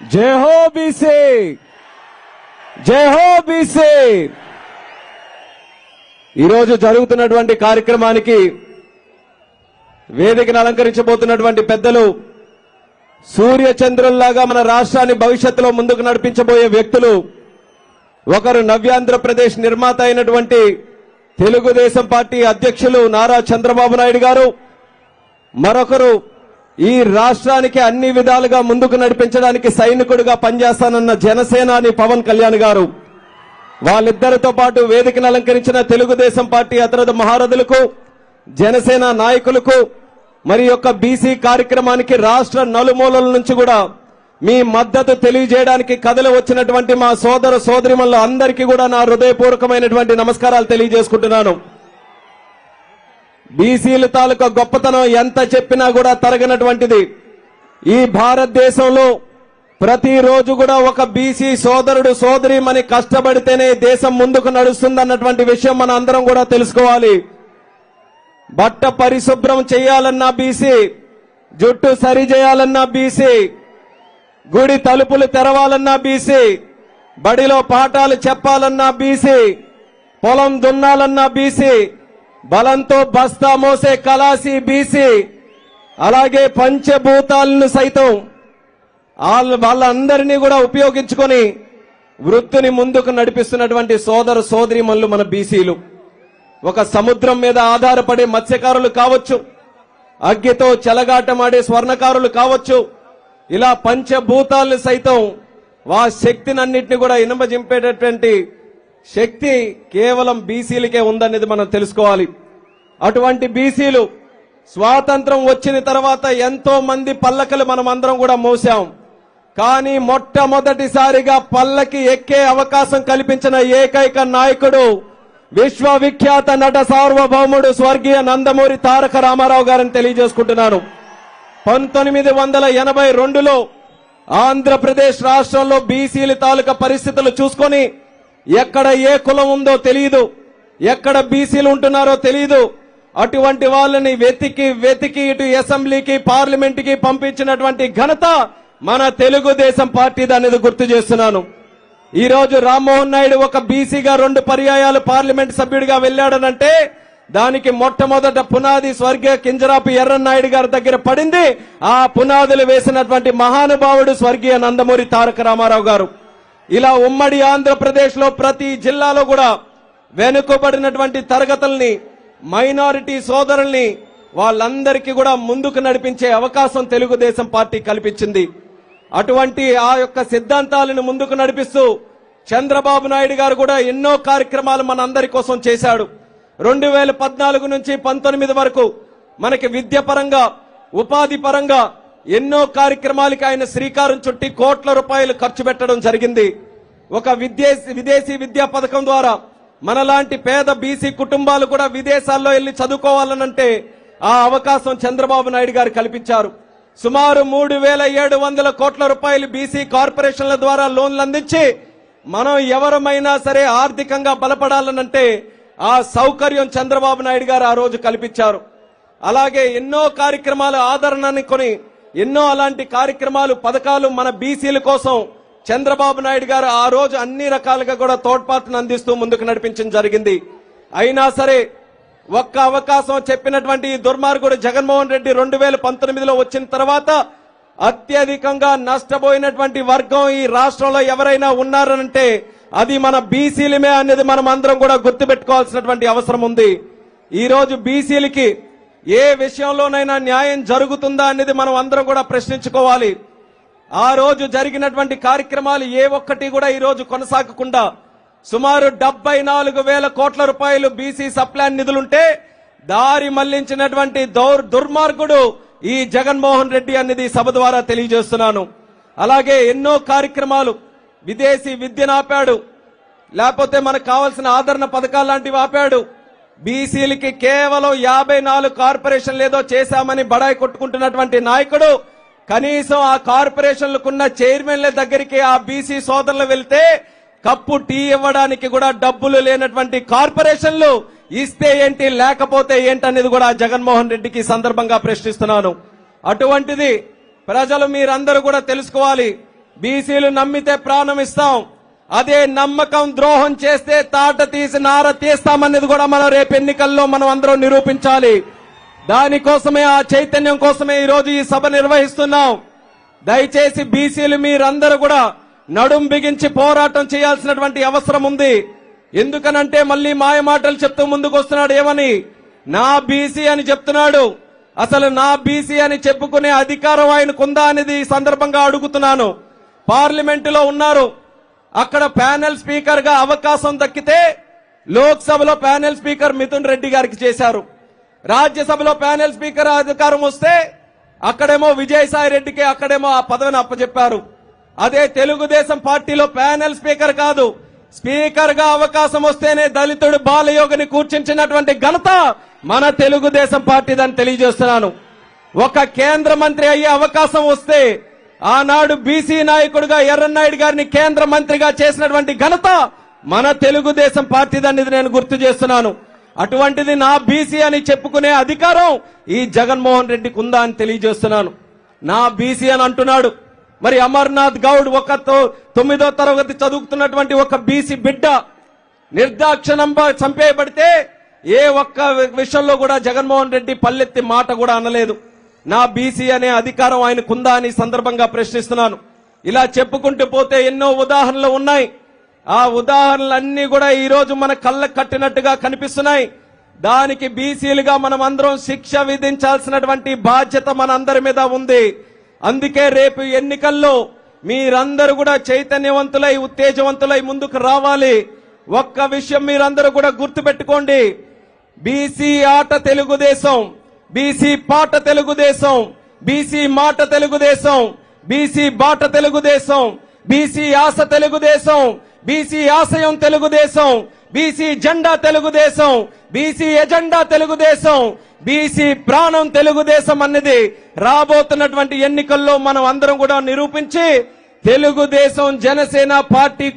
జై హో బీసీ, జై హో బీసీ. ఈరోజు జరుగుతున్నటువంటి కార్యక్రమానికి వేదికను అలంకరించబోతున్నటువంటి పెద్దలు సూర్య చంద్రుల్లాగా మన రాష్ట్రాన్ని భవిష్యత్తులో ముందుకు నడిపించబోయే వ్యక్తులు. ఒకరు నవ్యాంధ్రప్రదేశ్ నిర్మాత అయినటువంటి తెలుగుదేశం పార్టీ అధ్యక్షులు నారా చంద్రబాబు నాయుడు గారు, మరొకరు ఈ రాష్ట్రానికి అన్ని విధాలుగా ముందుకు నడిపించడానికి సైనికుడిగా పనిచేస్తానన్న జనసేనాని పవన్ కళ్యాణ్ గారు. వాళ్ళిద్దరితో పాటు వేదికను అలంకరించిన తెలుగుదేశం పార్టీ అతరథ మహారథులకు, జనసేన నాయకులకు, మరి యొక్క బీసీ కార్యక్రమానికి రాష్ట్ర నలుమూలల నుంచి కూడా మీ మద్దతు తెలియజేయడానికి కథలు వచ్చినటువంటి మా సోదర సోదరిమణులు అందరికీ కూడా నా హృదయపూర్వకమైనటువంటి నమస్కారాలు తెలియజేసుకుంటున్నాను. బీసీల తాలూకా గొప్పతనం ఎంత చెప్పినా కూడా తరగనటువంటిది. ఈ భారతదేశంలో ప్రతిరోజు కూడా ఒక బీసీ సోదరుడు సోదరిమణి కష్టపడితేనే దేశం ముందుకు నడుస్తుందన్నటువంటి విషయం మన అందరం కూడా తెలుసుకోవాలి. బట్ట పరిశుభ్రం చేయాలన్నా బీసీ, జుట్టు సరి చేయాలన్నా బీసీ, గుడి తలుపులు తెరవాలన్నా బీసీ, బడిలో పాఠాలు చెప్పాలన్నా బీసీ, పొలం దున్నాలన్నా బీసీ, బలంతో బస్తా మోసే కలాసి బీసీ, అలాగే పంచభూతాలను సైతం వాళ్ళందరినీ కూడా ఉపయోగించుకొని వృత్తిని ముందుకు నడిపిస్తున్నటువంటి సోదర సోదరీమణులు మన బీసీలు. ఒక సముద్రం మీద ఆధారపడే మత్స్యకారులు కావచ్చు, అగ్గితో చెలగాటమాడే స్వర్ణకారులు కావచ్చు, ఇలా పంచభూతాలను సైతం వా శక్తినన్నింటినీ కూడా ఇనుమజింపేటటువంటి శక్తి కేవలం బీసీలకే ఉందనేది మనం తెలుసుకోవాలి. అటువంటి బీసీలు స్వాతంత్రం వచ్చిన తర్వాత ఎంతో మంది పల్లకలు మనం అందరం కూడా మోసాం. కానీ మొట్టమొదటిసారిగా పల్లకి ఎక్కే అవకాశం కల్పించిన ఏకైక నాయకుడు విశ్వవిఖ్యాత నట సార్వభౌముడు స్వర్గీయ నందమూరి తారక రామారావు గారిని తెలియజేసుకుంటున్నాను. 1982లో ఆంధ్రప్రదేశ్ రాష్ట్రంలో బీసీల తాలూకా పరిస్థితులు చూసుకొని ఎక్కడ ఏ కులం ఉందో తెలియదు, ఎక్కడ బీసీలు ఉంటున్నారో తెలియదు. అటువంటి వాళ్ళని వెతికి ఇటు అసెంబ్లీకి పార్లమెంట్కి పంపించినటువంటి ఘనత మన తెలుగుదేశం పార్టీది అనేది గుర్తు చేస్తున్నాను. ఈ రోజు రామ్మోహన్ నాయుడు ఒక బీసీగా 2 పర్యాయాలు పార్లమెంట్ సభ్యుడిగా వెళ్లాడనంటే దానికి మొట్టమొదట పునాది స్వర్గీయ కింజరాపు ఎర్రన్నాయుడు గారి దగ్గర పడింది. ఆ పునాదులు వేసినటువంటి మహానుభావుడు స్వర్గీయ నందమూరి తారక రామారావు గారు. ఇలా ఉమ్మడి ఆంధ్రప్రదేశ్ లో ప్రతి జిల్లాలో కూడా వెనుకబడినటువంటి తరగతుల్ని, మైనారిటీ సోదరుల్ని వాళ్ళందరికీ కూడా ముందుకు నడిపించే అవకాశం తెలుగుదేశం పార్టీ కల్పించింది. అటువంటి ఆ యొక్క సిద్ధాంతాలను ముందుకు నడిపిస్తూ చంద్రబాబు నాయుడు గారు కూడా ఎన్నో కార్యక్రమాలు మన అందరి కోసం చేశాడు. 2014 నుంచి 19 వరకు మనకి విద్య పరంగా, ఉపాధి పరంగా ఎన్నో కార్యక్రమాలకి ఆయన శ్రీకారం చుట్టి కోట్ల రూపాయలు ఖర్చు పెట్టడం జరిగింది. ఒక విదేశీ విద్యా పథకం ద్వారా మనలాంటి పేద బీసీ కుటుంబాలు కూడా విదేశాల్లో వెళ్లి చదువుకోవాలనంటే ఆ అవకాశం చంద్రబాబు నాయుడు గారు కల్పించారు. సుమారు 3700 కోట్ల రూపాయలు బీసీ కార్పొరేషన్ల ద్వారా లోన్లు అందించి మనం ఎవరమైనా సరే ఆర్థికంగా బలపడాలనంటే ఆ సౌకర్యం చంద్రబాబు నాయుడు గారు ఆ రోజు కల్పించారు. అలాగే ఎన్నో కార్యక్రమాలు ఆదరణని కొని ఎన్నో అలాంటి కార్యక్రమాలు, పథకాలు మన బీసీల కోసం చంద్రబాబు నాయుడు గారు ఆ రోజు అన్ని రకాలుగా కూడా తోడ్పాటును అందిస్తూ ముందుకు నడిపించడం జరిగింది. అయినా సరే ఒక్క అవకాశం చెప్పినటువంటి దుర్మార్గుడు జగన్మోహన్ రెడ్డి 2019లో వచ్చిన తర్వాత అత్యధికంగా నష్టపోయినటువంటి వర్గం ఈ రాష్ట్రంలో ఎవరైనా ఉన్నారనంటే అది మన బీసీలమే అనేది మనం అందరం కూడా గుర్తుపెట్టుకోవాల్సినటువంటి అవసరం ఉంది. ఈ రోజు బీసీలకి ఏ విషయంలోనైనా న్యాయం జరుగుతుందా అనేది మనం అందరం కూడా ప్రశ్నించుకోవాలి. ఆ రోజు జరిగినటువంటి కార్యక్రమాలు ఏ ఒక్కటి కూడా ఈ రోజు కొనసాగకుండా సుమారు 74,000 కోట్ల రూపాయలు బీసీ సప్లాన్ నిధులుంటే దారి మళ్లించినటువంటి దుర్మార్గుడు ఈ జగన్మోహన్ రెడ్డి అనేది సభ ద్వారా తెలియజేస్తున్నాను. అలాగే ఎన్నో కార్యక్రమాలు, విదేశీ విద్యను ఆపాడు, లేకపోతే మనకు కావాల్సిన ఆదరణ పథకాలు లాంటివి ఆపాడు. బీసీలకి కేవలం 54 కార్పొరేషన్లు ఏదో చేశామని బడాయి కొట్టుకుంటున్నటువంటి నాయకుడు కనీసం ఆ కార్పొరేషన్లకున్న చైర్మన్ల దగ్గరికి ఆ బీసీ సోదరులు వెళ్తే కప్పు టీ ఇవ్వడానికి కూడా డబ్బులు లేనటువంటి కార్పొరేషన్లు ఇస్తే ఏంటి, లేకపోతే ఏంటనేది కూడా జగన్మోహన్ రెడ్డికి సందర్భంగా ప్రశ్నిస్తున్నాను. అటువంటిది ప్రజలు మీరందరూ కూడా తెలుసుకోవాలి. బీసీలు నమ్మితే ప్రాణం ఇస్తాం, అదే నమ్మకం ద్రోహం చేస్తే తాట తీసి నార తీస్తామనేది కూడా మనం రేపు ఎన్నికల్లో మనం అందరం నిరూపించాలి. దానికోసమే, ఆ చైతన్యం కోసమే ఈరోజు ఈ సభ నిర్వహిస్తున్నాం. దయచేసి బీసీలు మీరందరూ కూడా నడుం బిగించి పోరాటం చేయాల్సినటువంటి అవసరం ఉంది. ఎందుకనంటే మళ్ళీ మాయ మాటలు చెప్తూ ముందుకు వస్తున్నాడు. ఏమని? నా బీసీ అని చెప్తున్నాడు. అసలు నా బీసీ అని చెప్పుకునే అధికారం ఆయనకుందా అనేది ఈ సందర్భంగా అడుగుతున్నాను. పార్లమెంటులో ఉన్నారు, అక్కడ ప్యానెల్ స్పీకర్ గా అవకాశం దక్కితే లోక్సభలో ప్యానెల్ స్పీకర్ మిథున్ రెడ్డి గారికి చేశారు. రాజ్యసభలో ప్యానెల్ స్పీకర్ అధికారం వస్తే అక్కడేమో విజయసాయి రెడ్డికి అక్కడేమో ఆ పదవిని అప్పచెప్పారు. అదే తెలుగుదేశం పార్టీలో ప్యానెల్ స్పీకర్ కాదు, స్పీకర్ గా అవకాశం వస్తేనే దళితుడు బాలయోగిని కూర్చుంచినటువంటి ఘనత మన తెలుగుదేశం పార్టీదని తెలియజేస్తున్నాను. ఒక కేంద్ర మంత్రి అయ్యే అవకాశం వస్తే ఆనాడు బీసీ నాయకుడిగా ఎర్రన్నాయుడు గారిని కేంద్ర మంత్రిగా చేసినటువంటి ఘనత మన తెలుగుదేశం పార్టీదని నేను గుర్తు చేస్తున్నాను. అటువంటిది నా బీసీ అని చెప్పుకునే అధికారం ఈ జగన్మోహన్ రెడ్డికి ఉందా అని తెలియజేస్తున్నాను. నా బీసీ అని అంటున్నాడు. మరి అమర్నాథ్ గౌడ్ ఒక 9వ తరగతి చదువుతున్నటువంటి ఒక బీసీ బిడ్డ నిర్దాక్షిణంగా చంపేయబడితే ఏ ఒక్క విషయంలో కూడా జగన్మోహన్ రెడ్డి పల్లెత్తి మాట కూడా అనలేదు. నా బీసీ అనే అధికారం ఆయనకుందా అని సందర్భంగా ప్రశ్నిస్తున్నాను. ఇలా చెప్పుకుంటూ పోతే ఎన్నో ఉదాహరణలు ఉన్నాయి. ఆ ఉదాహరణలన్నీ కూడా ఈ రోజు మన కళ్ళకు కట్టినట్టుగా కనిపిస్తున్నాయి. దానికి బీసీలుగా మనం అందరం శిక్ష విధించాల్సినటువంటి బాధ్యత మనందరి మీద ఉంది. అందుకే రేపు ఎన్నికల్లో మీరందరూ కూడా చైతన్యవంతులై ఉత్తేజవంతులై ముందుకు రావాలి. ఒక్క విషయం మీరందరూ కూడా గుర్తుపెట్టుకోండి, బీసీ ఆట తెలుగుదేశం, బీసీ పాట తెలుగుదేశం, బీసీ మాట తెలుగుదేశం, బీసీ బాట తెలుగుదేశం, బీసీ ఆశ తెలుగుదేశం, బీసీ ఆశయం తెలుగుదేశం, బీసీ జెండా Telugu Desam, BC agenda Telugu Desam, BC ప్రాణం తెలుగుదేశం అన్నది రాబోతున్నటువంటి ఎన్నికల్లో మనం అందరం కూడా నిరూపించి తెలుగుదేశం జనసేన పార్టీ